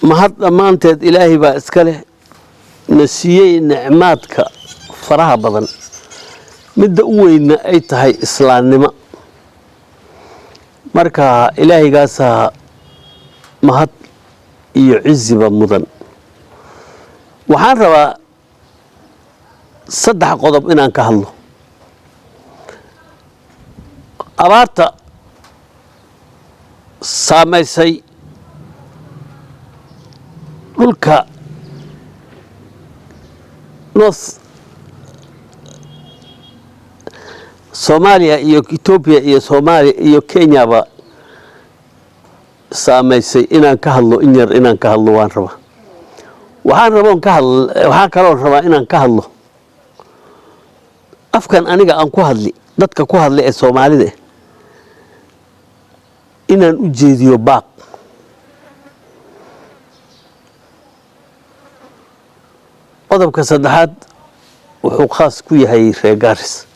mahad dhammaanteed ilaahay baa iska leh na siiyey nicmaadka faraha badan midda u weynna ay tahay islaamnimo marka ilaahaygaasa mahad iyo ciziba mudan waxaan rabaa saddex qodob inaan ka hadlo abaarta saamaysay dhulka north Soomaaliya iyo Ethiopia iyo Soomaaliya iyo Kenya ba saamaysay inaan ka hadlo in yar inaan ka hadlo waan rabaa waxaan kaloo rabaa inaan ka hadlo afkan aniga aan ku hadli dadka ku hadla ee Soomaalida inaan u jeediyo baaq qodobka saddexaad wuxuu khaas ku yahay reer Gaaris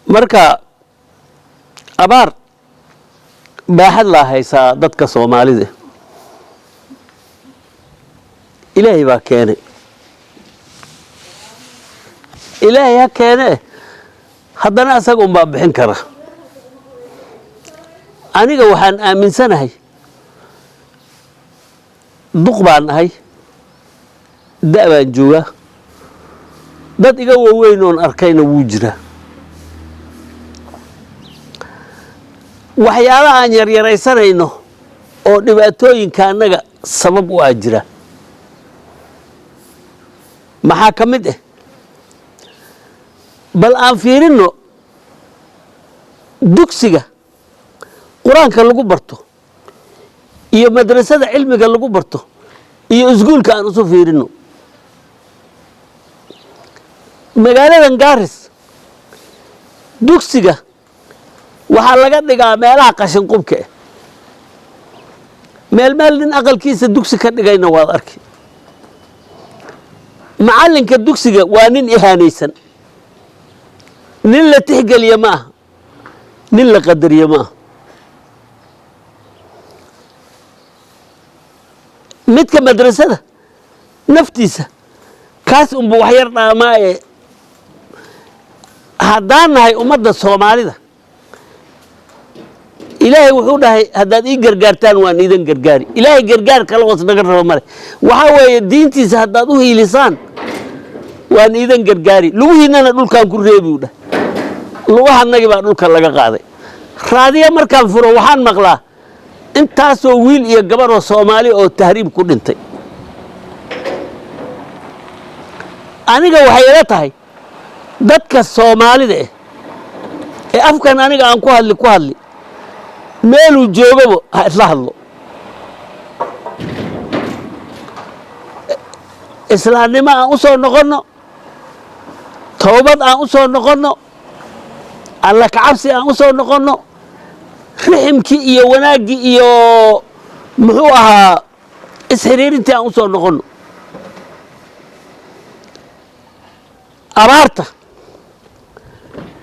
marka abaar baaxad la haysaa dadka Soomaalida ilaahay baa keenay ilaahay ha keenay haddana asaga un baa bixin kara aniga waxaan aaminsanahay duq baan ahay da'baan jooga dad iga waaweyn oon arkayna wuu jiraa waxyaalaha aan yaryaraysanayno oo dhibaatooyinka annaga sabab u ah jira maxaa ka mid ah bal aan fiirino dugsiga quraanka lagu barto iyo madrasada cilmiga lagu barto iyo iskuulka aan usoo fiirino magaaladan Gaaris dugsiga waxa laga dhigaa meelaha qashin qubka meel nin aqalkiisa dugsi ka dhigayna waad arki macalinka dugsiga waa nin ihaanaysan nin la tixgeliyo ma aha nin la qadariyo ma aha midka madrasada naftiisa kaas unba wax yar dhaamaaye haddaan nahay ummadda Soomaalida ilaahay wuxuu dhahay haddaad ii gargaartaan waan idin gargaari ilaahay gargaar kale hoos naga rabo male waxa weeye diintiisa haddaad u hiilisaan waan idin gargaari lugihiinana dhulkaan ku reebi u dhahay lugahanagii baa dhulka laga qaaday raadiya markaan furo waxaan maqlaa intaasoo wiil iyo gabar oo Soomaali oo tahriib ku dhintay aniga waxay ila tahay dadka Soomaalida ee afkan aniga aan ku hadli meelu joogabo ha isla hadlo islaamnimo aan u soo noqono toobad aan u soo noqono alla ka cabsi aan u soo noqono riximkii iyo wanaagii iyo muxuu ahaa isxiriirintii aan u soo noqono abaarta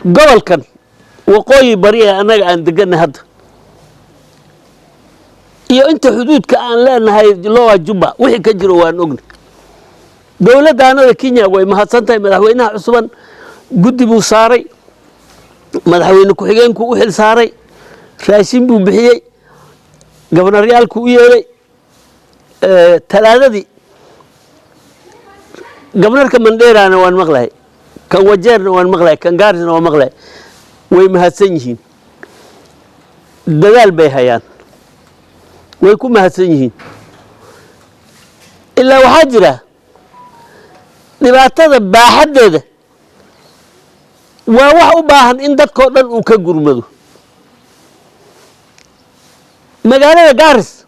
gobolkan waqooyi bari anaga aan deganay hadda iyo inta xuduudka aan leenahay loo Jubba wixii ka jiro waan ogni dawladda Kenya way mahadsantahay madaxweynaha cusban guddi buu saaray madaxweyne ku xigeenku u xil saaray raashin buu bixiyay gobornooryaalku u yeelay talaadadii gobornoorka Mandheerana waan maqlay kan Wajeerna waan maqlay kan Gaarisna waan maqlay way mahadsan yihiin dadaal bay hayaan way ku mahadsan yihiin ilaa waxaa jira dhibaatada baaxadeeda waa wax u baahan in dadkoo dhan uu ka gurmado magaalada Gaaris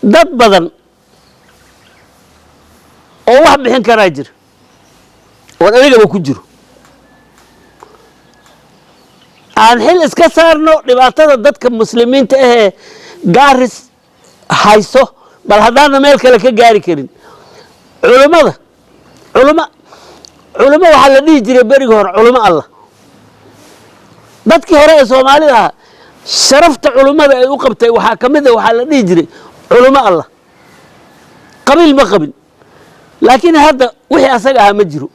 dad badan oo wax bixin karaa jira oo anigaba ku jiro aan xil iska saarno dhibaatada dadka muslimiinta ah Gaaris hayso bal hadana meel kale ka gaari karin culama waxa la dhihi jiray bariga hore culama Allah dadkii hore ee Soomaalida sharafta culimada ay u qabtay waxaa ka mid ah waxaa la dhihi jiray culimo allah qabiil ma qabin laakiin hadda wixii asaga ahaa ma jiro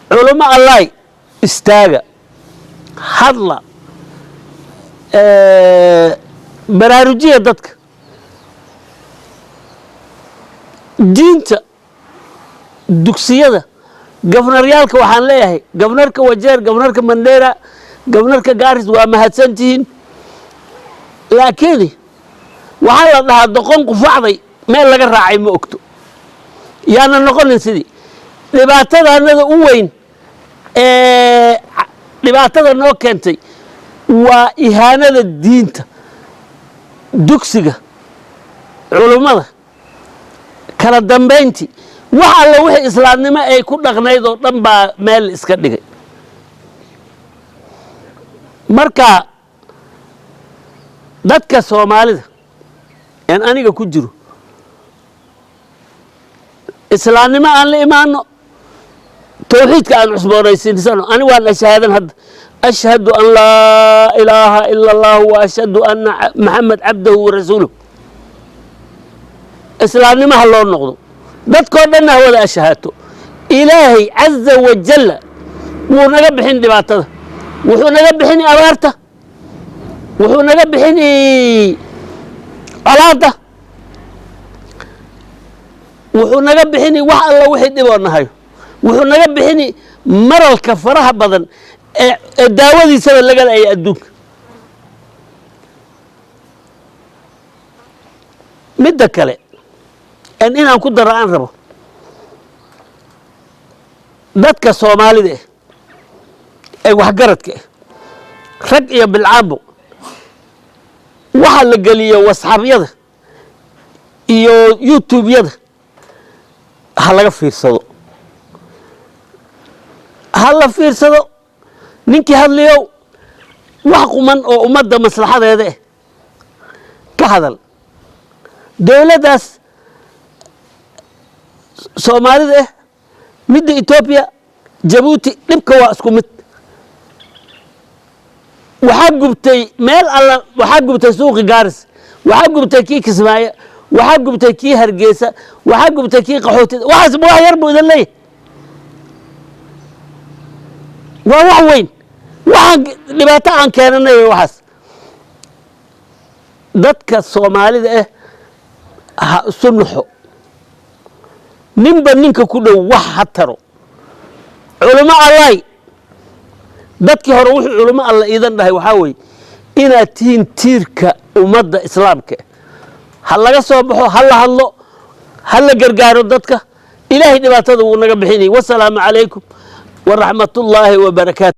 culimo allah istaaga hadla baraarujiya dadka diinta dugsiyada gofnaryaalka waxaan leeyahay gofnarka Wajeer gofnarka Mandera gofnarka Gaaris waa mahadsantihiin laakiin waxaa la dhahaa doqon qufacday meel laga raacay ma ogto yaana noqonin sidii dhibaatadaanada u weyn dhibaatada noo keentay waa ihaanada diinta dugsiga culimada kala dambeyntii wax alla wixii islaamnimo ay ku dhaqnayd oo dhan baa meel iska dhigay marka dadka Soomaalida aan aniga ku jiro islaamnimo aan la imaano tawxiidka aan cusboonaysiinsano ani waan ashhaadan hadda ashhadu an laa ilaaha illa allah wa ashhadu anna muhammad abduhu wa rasuluhu islaamnimo ha loo noqdo dadkoo dhan ha wada ashhaato ilaahay azza wa jalla wuu naga bixin dhibaatada wuxuu naga bixin abaarta wuxuu naga bixin colaada wuxuu naga bixin wax alla wixii dhiboonahay wuxuu naga bixin maralka faraha badan ee daawadiisa laga leeyahay adduunka midda kale inaan ku daro aan rabo dadka Soomaalida ay wax garadka rag iyo bilcaabo waxa la galiyo wasxabyada iyo YouTube-yada ha laga fiirsado هلا فيرسدو نينكي هادليو wax quman oo umada maslaxadeeda ka hadal dawladaas Soomaalida mid Ethiopia Djibouti dhibka waa isku mid waxa gubtay meel alla waxa gubtay suuqi Gaaris waxa gubtay kii Kismaayo waxa gubtay kii Hargeysa waxa gubtay kii Qaxootida waxaas wax yar buu idin leeyahay waa weyn waxa dhibaato aan keenanay waxaas dadka Soomaalida sunxo ninba ninka ku dhow wax hataro culimo Allah dadkii hore wuxuu culimo Allah iidan dhahay waxa way ina tiirka umada islaamka hal laga soo baxo hal la hadlo hal la gargaaro dadka ilaahay dhibaatada uu naga bixinay wassalaamu alaykum wa rahmatullahi wa barakatuh